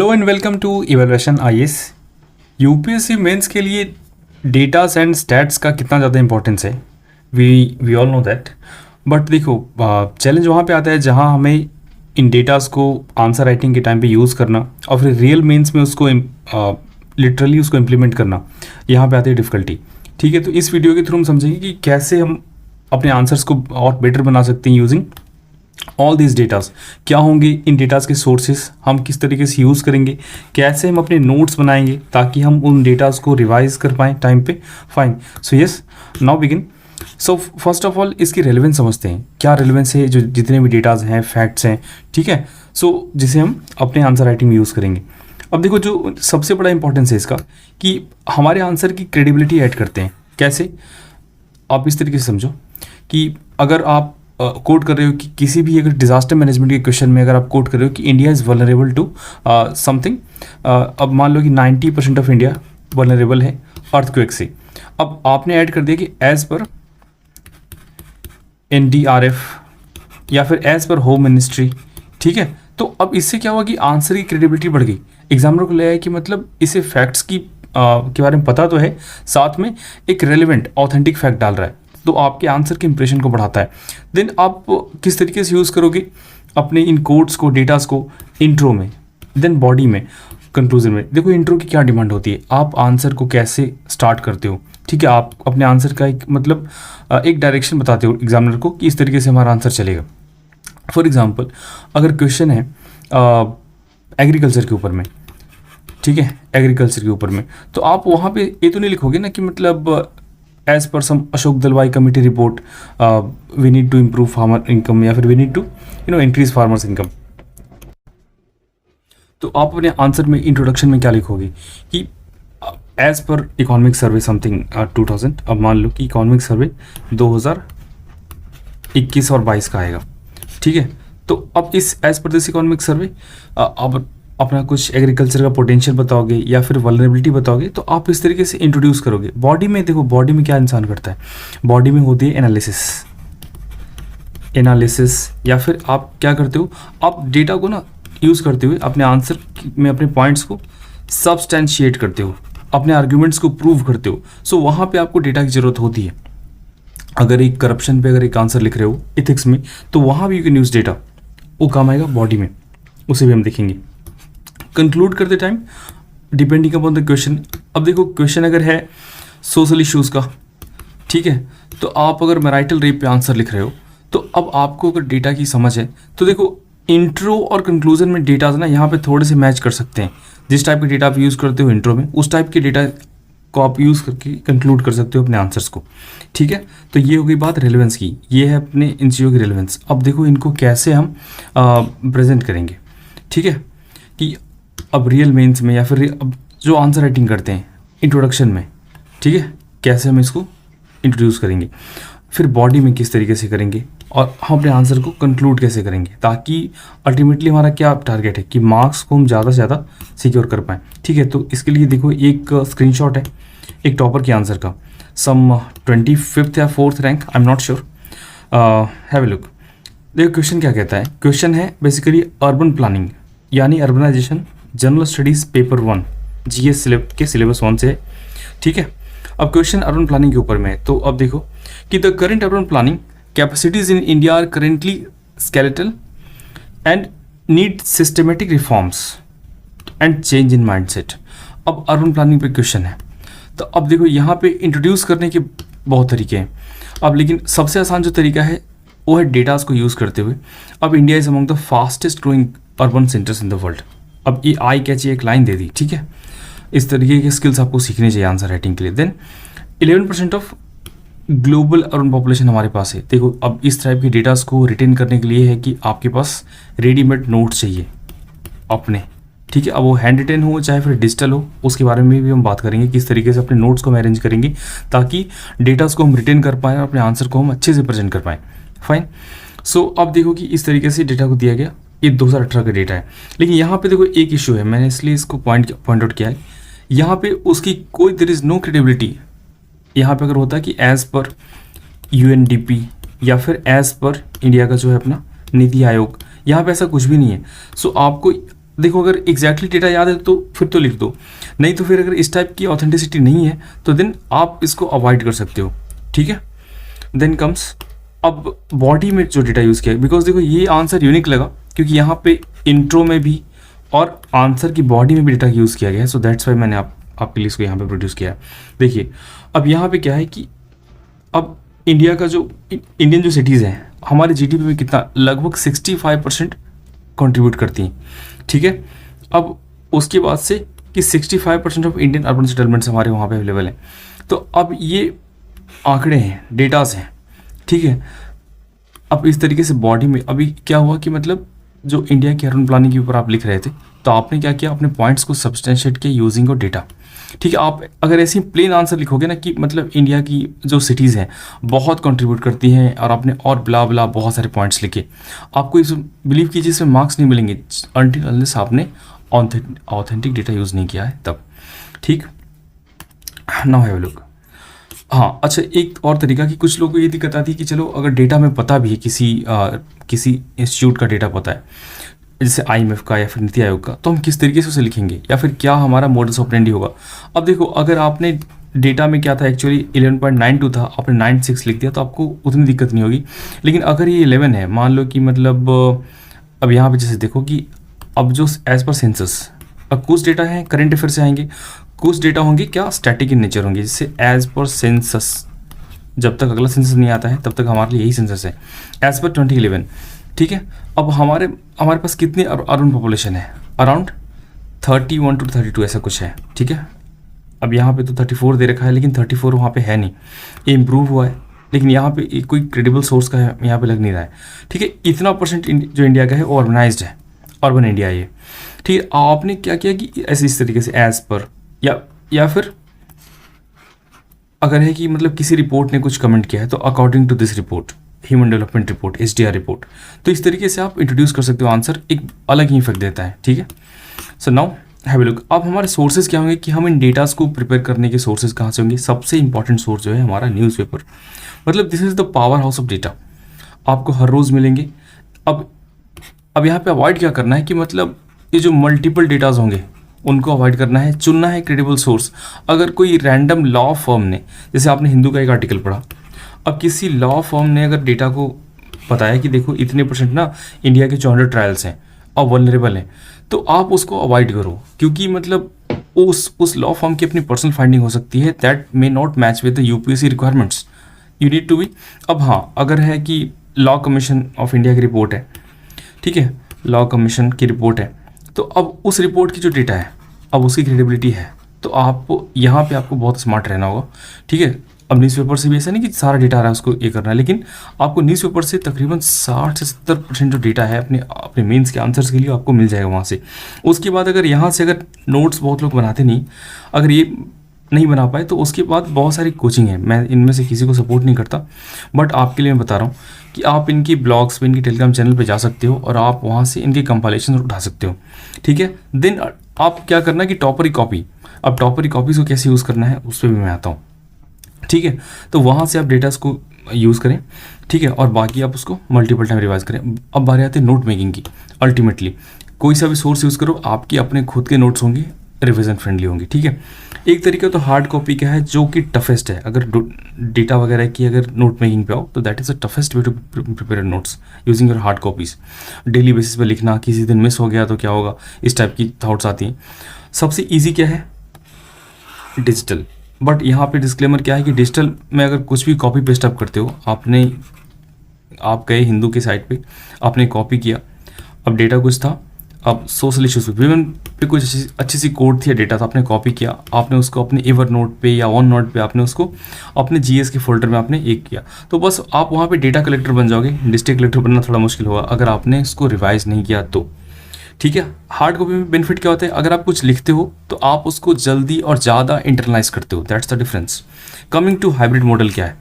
Hello and welcome to evaluation IAS. UPSC mains के लिए datas and stats का कितना ज़्यादा इंपॉर्टेंस है, we all know that. But देखो, चैलेंज वहाँ पे आता है जहाँ हमें इन डेटास को आंसर राइटिंग के टाइम पे यूज़ करना और फिर रियल मेंस में उसको लिटरली उसको इम्प्लीमेंट करना, यहाँ पे आती है डिफ़िकल्टी। ठीक है, तो इस वीडियो के थ्रू हम समझेंगे कि कैसे हम अपने आंसर्स को और बेटर बना सकते हैं यूजिंग ऑल दिस डेटास। क्या होंगे इन डेटास के सोर्सेस, हम किस तरीके से यूज़ करेंगे, कैसे हम अपने नोट्स बनाएंगे ताकि हम उन डेटास को रिवाइज कर पाएँ टाइम पे। Fine, so yes, now begin. So first of all इसकी रेलेवेंस समझते हैं, क्या रेलेवेंस है जो जितने भी डेटाज हैं, फैक्ट्स हैं, ठीक है। सो जिसे हम अपने आंसर राइटिंग में यूज़ करेंगे। अब देखो, जो सबसे बड़ा इंपॉर्टेंस है इसका कि हमारे आंसर की क्रेडिबिलिटी ऐड करते हैं। कैसे? आप इस तरीके से समझो कि अगर आप कोट कर रहे हो कि किसी भी अगर डिज़ास्टर मैनेजमेंट के क्वेश्चन में अगर आप कोट कर रहे हो कि India is vulnerable to something, अब मान लो कि 90% ऑफ इंडिया वल्नरेबल है अर्थक्वेक से। अब आपने ऐड कर दिया कि एज़ पर NDRF या फिर एज़ पर होम मिनिस्ट्री, ठीक है। तो अब इससे क्या हुआ कि आंसर की क्रेडिबिलिटी बढ़ गई। एग्जामिनर को लगा कि मतलब इसे फैक्ट्स की के बारे में पता तो है, साथ में एक रेलिवेंट ऑथेंटिक फैक्ट डाल रहा है, तो आपके आंसर के इंप्रेशन को बढ़ाता है। देन आप किस तरीके से यूज़ करोगे अपने इन कोड्स को, डेटास को, इंट्रो में, देन बॉडी में, कंक्लूजन में। देखो, इंट्रो की क्या डिमांड होती है, आप आंसर को कैसे स्टार्ट करते हो, ठीक है। आप अपने आंसर का एक मतलब एक डायरेक्शन बताते हो एग्जामिनर को कि इस तरीके से हमारा आंसर चलेगा। फॉर एग्जाम्पल, अगर क्वेश्चन है एग्रीकल्चर के ऊपर में, ठीक है, एग्रीकल्चर के ऊपर में, तो आप वहाँ पे ये तो नहीं लिखोगे ना कि मतलब as per some Ashok Dalwai committee report we need to improve farmer income या फिर we need to increase farmers income. तो आप अपने आंसर में इंट्रोडक्शन में क्या लिखोगे कि as per economic survey something 2000। अब मान लो कि इकोनॉमिक सर्वे 2021 और 22 का आएगा, ठीक है। तो अब इस as per this economic survey अब अपना कुछ एग्रीकल्चर का पोटेंशियल बताओगे या फिर वल्नरेबिलिटी बताओगे, तो आप इस तरीके से इंट्रोड्यूस करोगे। बॉडी में देखो, बॉडी में क्या इंसान करता है, बॉडी में होती है एनालिसिस या फिर आप क्या करते हो, आप डेटा को ना यूज़ करते हुए अपने आंसर में अपने पॉइंट्स को सब्सटेंशिएट करते हो, अपने आर्ग्यूमेंट्स को प्रूव करते हो। सो वहाँ पे आपको डेटा की ज़रूरत होती है। अगर एक करप्शन पे अगर एक आंसर लिख रहे हो इथिक्स में, तो वहाँ भी यू कैन यूज़ डेटा, वो काम आएगा बॉडी में, उसे भी हम देखेंगे। कंक्लूड करते time depending upon the question. अब देखो, क्वेश्चन अगर है सोशल इश्यूज़ का, ठीक है, तो आप अगर मैराइटल रेप पे आंसर लिख रहे हो, तो अब आपको अगर डेटा की समझ है तो देखो, इंट्रो और कंक्लूजन में डेटा ना यहाँ पे थोड़े से मैच कर सकते हैं। जिस टाइप के डेटा आप यूज़ करते हो इंट्रो में, उस टाइप के डेटा को आप यूज़ करके कंक्लूड कर सकते हो अपने आंसर्स को, ठीक है। तो ये हो गई बात रेलेवेंस की, ये है अपने इन चीज़ों की रेलेवेंस। अब देखो, इनको कैसे हम प्रेजेंट करेंगे, ठीक है, कि अब रियल मेंस में या फिर अब जो आंसर राइटिंग करते हैं इंट्रोडक्शन में, ठीक है, कैसे हम इसको इंट्रोड्यूस करेंगे, फिर बॉडी में किस तरीके से करेंगे, और हम अपने आंसर को कंक्लूड कैसे करेंगे, ताकि अल्टीमेटली हमारा क्या टारगेट है कि मार्क्स को हम ज़्यादा से ज़्यादा सिक्योर कर पाएँ, ठीक है। तो इसके लिए देखो, एक स्क्रीनशॉट है एक टॉपर के आंसर का, सम 25th या 4th रैंक, I am not sure, have a look. देखो क्वेश्चन क्या कहता है, क्वेश्चन है बेसिकली अर्बन प्लानिंग यानी urbanization general studies paper 1 GS के सिलेबस 1 से है, ठीक है। अब क्वेश्चन अर्बन प्लानिंग के ऊपर में है। तो अब देखो कि the current urban planning capacities in India are currently skeletal and need systematic reforms and change in mindset. अब अर्बन प्लानिंग पे क्वेश्चन है, तो अब देखो यहाँ पे इंट्रोड्यूस करने के बहुत तरीके हैं। अब लेकिन सबसे आसान जो तरीका है वो है डेटास को यूज़ करते हुए। अब India is among the fastest growing urban centres in the world. अब ये आई कैची एक लाइन दे दी, ठीक है। इस तरीके के स्किल्स आपको सीखने चाहिए आंसर राइटिंग के लिए। Then 11% of global urban population हमारे पास है। देखो, अब इस टाइप की डेटास को रिटेन करने के लिए है कि आपके पास रेडीमेड नोट्स चाहिए अपने, ठीक है। अब वो हैंड रिटेन हो चाहे फिर डिजिटल हो, उसके बारे में भी हम बात करेंगे किस तरीके से अपने नोट्स को हम अरेंज करेंगे ताकि डेटास को हम रिटेन कर पाएँ और अपने आंसर को हम अच्छे से प्रेजेंट कर पाएँ। फाइन, सो अब देखो कि इस तरीके से डेटा को दिया गया, ये 2018 का डेटा है। लेकिन यहाँ पे देखो एक इशू है, मैंने इसलिए इसको पॉइंट आउट किया है। यहाँ पे उसकी कोई देयर इज़ नो क्रेडिबिलिटी। यहाँ पे अगर होता है कि एज़ पर UNDP या फिर एज़ पर इंडिया का जो है अपना नीति आयोग, यहाँ पे ऐसा कुछ भी नहीं है। सो आपको देखो अगर एग्जैक्टली डेटा याद है तो फिर तो लिख दो, नहीं तो फिर अगर इस टाइप की ऑथेंटिसिटी नहीं है तो देन आप इसको अवॉइड कर सकते हो, ठीक है। देन कम्स अब बॉडी में जो डेटा यूज़ किया है, बिकॉज देखो ये आंसर यूनिक लगा क्योंकि यहाँ पे इंट्रो में भी और आंसर की बॉडी में भी डेटा यूज़ किया गया है, सो दैट्स वाई मैंने आपके लिए इसको यहाँ पे प्रोड्यूस किया है। देखिए अब यहाँ पे क्या है कि अब इंडिया का जो इंडियन जो सिटीज़ हैं हमारे जीडीपी में कितना लगभग 65% कंट्रीब्यूट करती हैं, ठीक है। अब उसके बाद से कि 65% ऑफ इंडियन अर्बन सेटलमेंट्स हमारे वहाँ पे अवेलेबल हैं। तो अब ये आंकड़े हैं, डेटास हैं, ठीक है। अब इस तरीके से बॉडी में अभी क्या हुआ कि मतलब जो इंडिया की अर्बन प्लानिंग के ऊपर आप लिख रहे थे तो आपने क्या किया, अपने पॉइंट्स को सब्सटेंशिएट किया यूजिंग और डेटा, ठीक है। आप अगर ऐसे ही प्लेन आंसर लिखोगे ना कि मतलब इंडिया की जो सिटीज़ हैं बहुत कंट्रीब्यूट करती हैं और आपने और ब्ला ब्ला बहुत सारे पॉइंट्स लिखे, आपको इस बिलीव कीजिए इसमें मार्क्स नहीं मिलेंगे अनटिल अनलेस आपने ऑथेंटिक डेटा यूज़ नहीं किया है तब, ठीक। Now have a look. हाँ अच्छा, एक और तरीका कि कुछ लोगों को ये दिक्कत आती है कि चलो अगर डेटा में पता भी है किसी इंस्टीट्यूट का डेटा पता है जैसे IMF का या फिर नीति आयोग का, तो हम किस तरीके से उसे लिखेंगे या फिर क्या हमारा मॉडल्स ऑपरेंडी होगा। अब देखो अगर आपने डेटा में क्या था एक्चुअली 11.92 था, आपने 96 लिख दिया तो आपको उतनी दिक्कत नहीं होगी। लेकिन अगर ये 11 है, मान लो कि मतलब अब यहाँ पे जैसे देखो कि अब जो एज पर सेंसस, अब कुछ डेटा है करंट अफेयर से आएंगे, कुछ डेटा होंगे क्या स्टैटिक इन नेचर होंगे, जैसे एज पर सेंसस, जब तक अगला सेंसस नहीं आता है तब तक हमारे लिए यही सेंसस है एज पर 2011, ठीक है। अब हमारे पास कितनी अर्बन पॉपुलेशन है, अराउंड 31 to 32 ऐसा कुछ है, ठीक है। अब यहाँ पे तो 34 दे रखा है लेकिन 34 वहाँ पे है नहीं, ये इम्प्रूव हुआ है लेकिन यहाँ पे कोई क्रेडिबल सोर्स का है यहाँ पे लग नहीं रहा है, ठीक है। इतना परसेंट जो इंडिया का है वो अर्बनाइज्ड है, अर्बन इंडिया ये, ठीक है। आपने क्या किया कि ऐसे इस तरीके से एज पर या फिर अगर है कि मतलब किसी रिपोर्ट ने कुछ कमेंट किया है तो according to this report, human development report, HDR report, तो इस तरीके से आप इंट्रोड्यूस कर सकते हो, आंसर एक अलग ही इफेक्ट देता है, ठीक है। So now have a look. अब हमारे सोर्सेज क्या होंगे कि हम इन डेटास को प्रिपेयर करने के सोर्सेज कहाँ से होंगे। सबसे इंपॉर्टेंट सोर्स जो है हमारा न्यूज़पेपर, मतलब this is the power house of data, आपको हर रोज़ मिलेंगे। अब यहाँ पे अवॉइड क्या करना है कि मतलब ये जो मल्टीपल डेटाज होंगे उनको अवॉइड करना है, चुनना है क्रेडिबल सोर्स। अगर कोई रैंडम लॉ फर्म ने, जैसे आपने हिंदू का एक आर्टिकल पढ़ा, अब किसी लॉ फर्म ने अगर डेटा को बताया कि देखो इतने % ना इंडिया के 400 ट्रायल्स हैं और वल्नरेबल हैं, तो आप उसको अवॉइड करो क्योंकि मतलब उस लॉ फर्म की अपनी पर्सनल फाइंडिंग हो सकती है that may not match with the UPSC requirements, you need to be. अब हाँ, अगर है कि लॉ कमीशन ऑफ इंडिया की रिपोर्ट है, ठीक है, लॉ कमीशन की रिपोर्ट है, तो अब उस रिपोर्ट की जो डेटा है अब उसकी क्रेडिबिलिटी है, तो आपको यहाँ पे आपको बहुत स्मार्ट रहना होगा, ठीक है। अब न्यूज़पेपर से भी ऐसा नहीं कि सारा डेटा आ रहा है उसको ये करना है, लेकिन आपको न्यूज़पेपर से तकरीबन 60 से 70% जो डेटा है अपने मेंस के आंसर्स के लिए आपको मिल जाएगा वहाँ से। उसके बाद अगर यहाँ से अगर नोट्स बहुत लोग बनाते नहीं, अगर ये नहीं बना पाए तो उसके बाद बहुत सारी कोचिंग है, मैं इनमें से किसी को सपोर्ट नहीं करता, बट आपके लिए मैं बता रहा हूँ कि आप इनकी ब्लॉग्स पे, इनकी टेलीग्राम चैनल पे जा सकते हो और आप वहाँ से इनके कंपाइलेशन उठा सकते हो, ठीक है। देन आप क्या करना कि टॉपरी कॉपी, अब टॉपरी कॉपीज़ को कैसे यूज़ करना है उस पर भी मैं आता हूँ, ठीक है। तो वहाँ से आप डेटास को यूज़ करें, ठीक है, और बाकी आप उसको मल्टीपल टाइम रिवाइज करें। अब बारी आती है नोट मेकिंग की। अल्टीमेटली कोई सा भी सोर्स यूज़ करो, आपके अपने खुद के नोट्स होंगे, रिविजन फ्रेंडली होंगे, ठीक है। एक तरीका तो हार्ड कॉपी का है जो कि टफेस्ट है, अगर डेटा वगैरह की अगर नोट मेकिंग पे आओ तो that is the toughest way to prepare notes using your hard copies. Daily basis पे लिखना, किसी दिन मिस हो गया तो क्या होगा, इस टाइप की थाट्स आती हैं। सबसे ईजी क्या है, डिजिटल। बट यहाँ पे डिस्क्लेमर क्या है कि डिजिटल में अगर कुछ भी कॉपी पेस्ट आप करते हो, आप गए हिंदू के साइट पे, आपने कॉपी किया, अब डेटा कुछ था, अब सोशल इश्यूज पे विमेन पे कुछ अच्छी सी कोड थी या डेटा था, आपने कॉपी किया, आपने उसको अपने एवर नोट पे या वन नोट पे आपने उसको अपने GS के फोल्डर में आपने एक किया, तो बस आप वहाँ पे डेटा कलेक्टर बन जाओगे। डिस्ट्रिक्ट कलेक्टर बनना थोड़ा मुश्किल होगा अगर आपने इसको रिवाइज नहीं किया तो, ठीक है। हार्ड कॉपी में बेनिफिट क्या होता है, अगर आप कुछ लिखते हो तो आप उसको जल्दी और ज़्यादा इंटरनलाइज करते हो, that's the difference. Coming to hybrid model क्या है,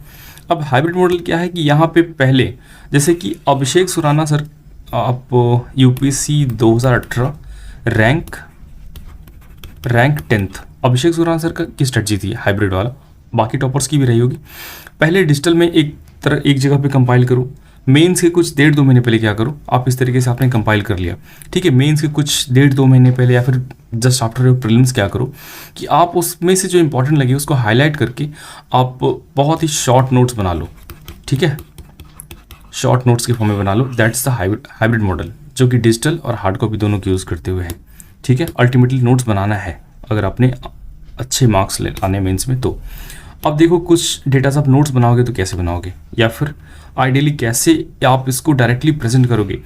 अब हाइब्रिड मॉडल क्या है कि यहाँ पे पहले जैसे कि अभिषेक सुराना सर, आप UPSC 2018 रैंक 10th, अभिषेक सुराना सर की स्ट्रेटजी थी हाइब्रिड वाला, बाकी टॉपर्स की भी रही होगी। पहले डिजिटल में एक जगह पे कंपाइल करो, मेंस के कुछ 1.5-2 महीने पहले क्या करो, आप इस तरीके से आपने कंपाइल कर लिया, ठीक है। मेंस के कुछ 1.5-2 महीने पहले या फिर जस्ट आफ्टर योर प्रीलिम्स क्या करो कि आप उसमें से जो इंपॉर्टेंट लगे उसको हाईलाइट करके आप बहुत ही शॉर्ट नोट्स बना लो, ठीक है। शॉर्ट नोट्स के फॉर्म में बना लो। दैट्स द हाइब्रिड मॉडल, जो कि डिजिटल और हार्ड कॉपी दोनों को यूज़ करते हुए है, ठीक है। अल्टीमेटली नोट्स बनाना है अगर आपने अच्छे मार्क्स लाने मेंस में। तो अब देखो कुछ डेटा आप नोट्स बनाओगे तो कैसे बनाओगे, या फिर आइडियली कैसे आप इसको डायरेक्टली प्रेजेंट करोगे।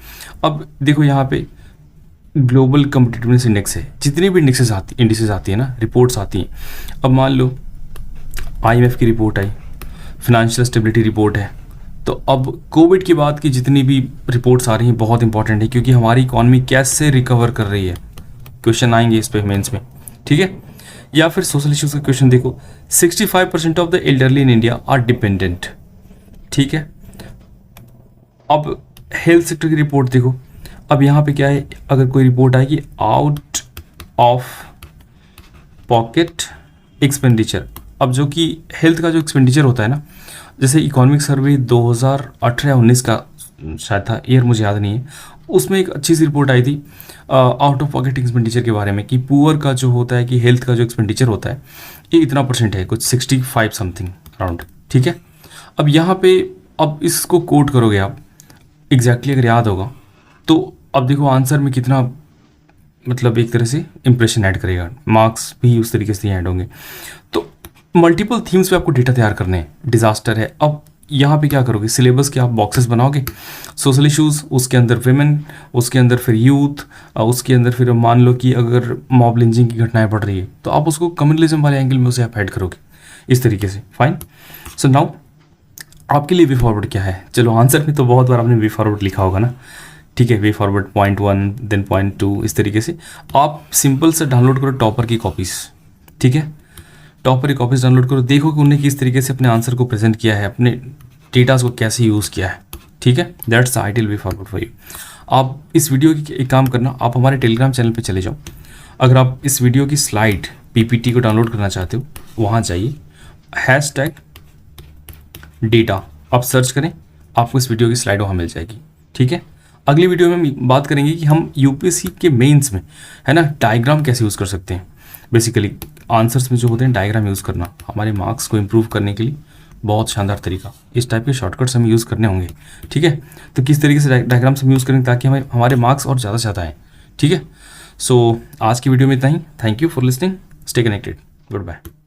अब देखो यहाँ पे ग्लोबल कम्पिटिटिवनेस इंडेक्स है, जितनी भी इंडिसेस आती है ना, रिपोर्ट्स आती हैं। अब मान लो IMF की रिपोर्ट आई, फिनेंशियल स्टेबिलिटी रिपोर्ट है, तो अब कोविड के बाद की जितनी भी रिपोर्ट्स आ रही हैं बहुत इंपॉर्टेंट है, क्योंकि हमारी इकॉनमी कैसे रिकवर कर रही है, क्वेश्चन आएंगे इस पे मेंस में, ठीक है। या फिर सोशल इश्यूज का क्वेश्चन देखो, 65% of the elderly in India are dependent, ठीक है। अब हेल्थ सेक्टर की रिपोर्ट देखो, अब यहाँ पे क्या है, अगर कोई रिपोर्ट आएगी आउट ऑफ पॉकेट एक्सपेंडिचर, अब जो कि हेल्थ का जो एक्सपेंडिचर होता है ना, जैसे इकोनॉमिक सर्वे 2018 या 19 का शायद था, ईयर मुझे याद नहीं है, उसमें एक अच्छी सी रिपोर्ट आई थी आउट ऑफ पॉकेट एक्सपेंडिचर के बारे में, कि पुअर का जो होता है, कि हेल्थ का जो एक्सपेंडिचर होता है ये इतना % है, कुछ 65 समथिंग अराउंड, ठीक है। अब यहाँ पे अब इसको कोट करोगे आप एग्जैक्टली अगर याद होगा तो अब देखो आंसर में कितना, मतलब एक तरह से इंप्रेशन ऐड करेगा, मार्क्स भी उस तरीके से ऐड होंगे। तो मल्टीपल थीम्स पे आपको डेटा तैयार करने हैं। डिजास्टर है, अब यहाँ पे क्या करोगे, सिलेबस के आप बॉक्सेस बनाओगे, सोशल इश्यूज, उसके अंदर विमेन, उसके अंदर फिर यूथ, उसके अंदर फिर मान लो कि अगर मॉब लिंचिंग की घटनाएं बढ़ रही है तो आप उसको कम्युनलिज्म वाले एंगल में उसे आप ऐड करोगे इस तरीके से। फाइन। सो नाउ आपके लिए वे फॉरवर्ड क्या है, चलो आंसर में तो बहुत बार आपने वे फॉरवर्ड लिखा होगा ना, ठीक है। वे फॉरवर्ड .1 देन .2 इस तरीके से आप सिंपल से डाउनलोड करो टॉपर की कॉपीज़, ठीक है। टॉपर की कॉपीज़ डाउनलोड करो, देखो कि उन्हें किस तरीके से अपने आंसर को प्रेजेंट किया है, अपने डेटास को कैसे यूज़ किया है, ठीक है। That's the ideal way forward for you. आप इस वीडियो की एक काम करना, आप हमारे टेलीग्राम चैनल पे चले जाओ। अगर आप इस वीडियो की स्लाइड PPT को डाउनलोड करना चाहते हो, वहाँ जाइए, #डेटा आप सर्च करें, आपको इस वीडियो की स्लाइड वहाँ मिल जाएगी, ठीक है। अगली वीडियो में हम बात करेंगे कि हम UPSC के मेंस में, है ना, डायग्राम कैसे यूज़ कर सकते हैं। बेसिकली आंसर्स में जो होते हैं डायग्राम यूज़ करना हमारे मार्क्स को इम्प्रूव करने के लिए बहुत शानदार तरीका, इस टाइप के शॉर्टकट्स हमें यूज़ करने होंगे, ठीक है। तो किस तरीके से डायग्राम्स हम यूज़ करेंगे ताकि हमारे मार्क्स और ज़्यादा से ज़्यादा आएँ, ठीक है। सो आज की वीडियो में इतना ही। Thank you for listening, stay connected, good bye.